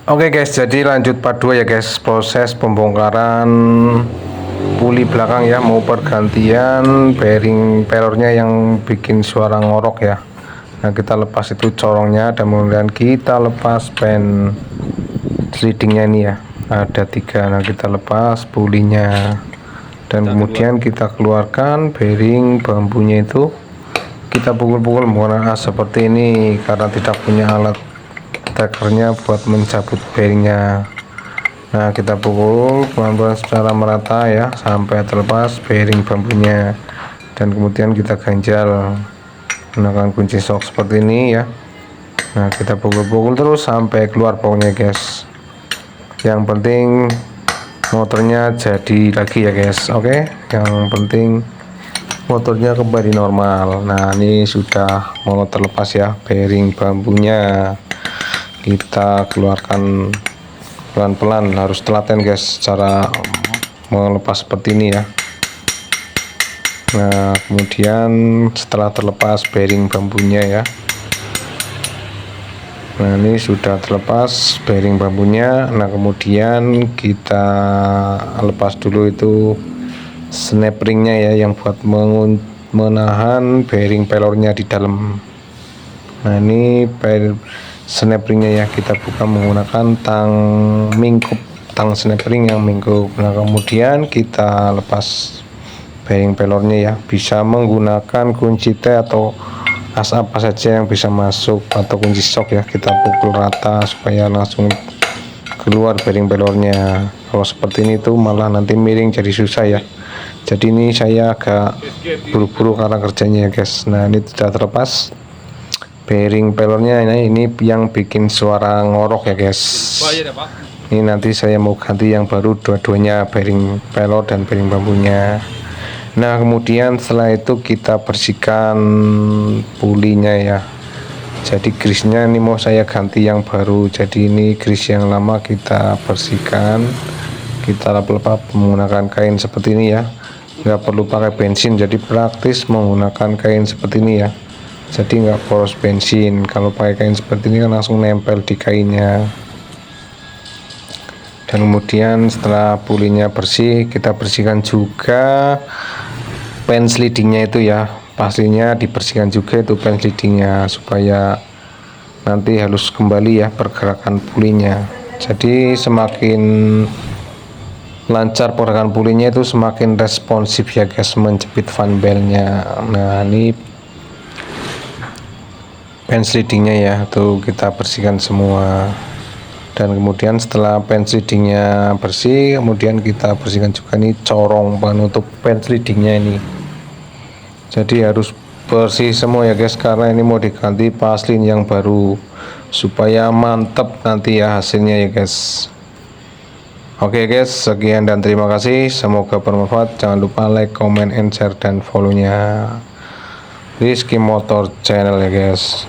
Oke guys, jadi lanjut part 2 ya guys, proses pembongkaran puli belakang ya, mau pergantian bearing pelornya yang bikin suara ngorok ya. Nah, kita lepas itu corongnya dan kemudian kita lepas pen slidingnya ini ya, ada 3. Nah, kita lepas pulinya dan kemudian kita keluarkan bearing bambunya itu, kita pukul-pukul menggunakan seperti ini karena tidak punya alat tekernya buat mencabut bearingnya. Nah, kita pukul pelan-pelan secara merata ya sampai terlepas bearing bambunya dan kemudian kita ganjal menggunakan kunci sok seperti ini ya. Nah, kita pukul-pukul terus sampai keluar pokoknya guys. Yang penting motornya jadi lagi ya guys. Oke, yang penting motornya kembali normal. Nah, ini sudah mau terlepas ya bearing bambunya. Kita keluarkan pelan-pelan, harus telaten guys cara melepas seperti ini ya. Nah, kemudian setelah terlepas bearing bambunya ya, nah ini sudah terlepas bearing bambunya. Nah, kemudian kita lepas dulu itu snap ringnya ya, yang buat menahan bearing pelornya di dalam. Nah, ini snap ringnya ya, kita buka menggunakan tang mingkup, tang snap ring yang mingkup. Nah, kemudian kita lepas bearing pelornya ya, bisa menggunakan kunci T atau as apa saja yang bisa masuk atau kunci sok ya, kita pukul rata supaya langsung keluar bearing pelornya. Kalau seperti ini tuh malah nanti miring jadi susah ya. Jadi ini saya agak buru-buru karena kerjanya ya guys. Nah, ini sudah terlepas bearing pelornya. Ini yang bikin suara ngorok ya guys. Ini nanti saya mau ganti yang baru dua-duanya, bearing pelor dan bearing bambunya. Nah, kemudian setelah itu kita bersihkan pulinya ya. Jadi grease-nya ini mau saya ganti yang baru. Jadi ini grease yang lama kita bersihkan, kita lap-lap menggunakan kain seperti ini ya. Nggak perlu pakai bensin, jadi praktis menggunakan kain seperti ini ya. Jadi nggak poros bensin. Kalau pakai kain seperti ini kan langsung nempel di kainnya. Dan kemudian setelah pulinya bersih, kita bersihkan juga pen slidingnya itu ya. Pastinya dibersihkan juga itu pen slidingnya supaya nanti halus kembali ya pergerakan pulinya. Jadi semakin lancar pergerakan pulinya itu semakin responsif ya guys menjepit fan belnya. Nah, ini pen slidingnya ya, tuh kita bersihkan semua. Dan kemudian setelah pen slidingnya bersih, kemudian kita bersihkan juga nih corong penutup pen slidingnya ini. Jadi harus bersih semua ya guys, karena ini mau diganti paslin yang baru supaya mantap nanti ya hasilnya ya guys. Oke guys, sekian dan terima kasih, semoga bermanfaat. Jangan lupa like, comment, and share dan follow-nya Rizky Motor Channel ya guys.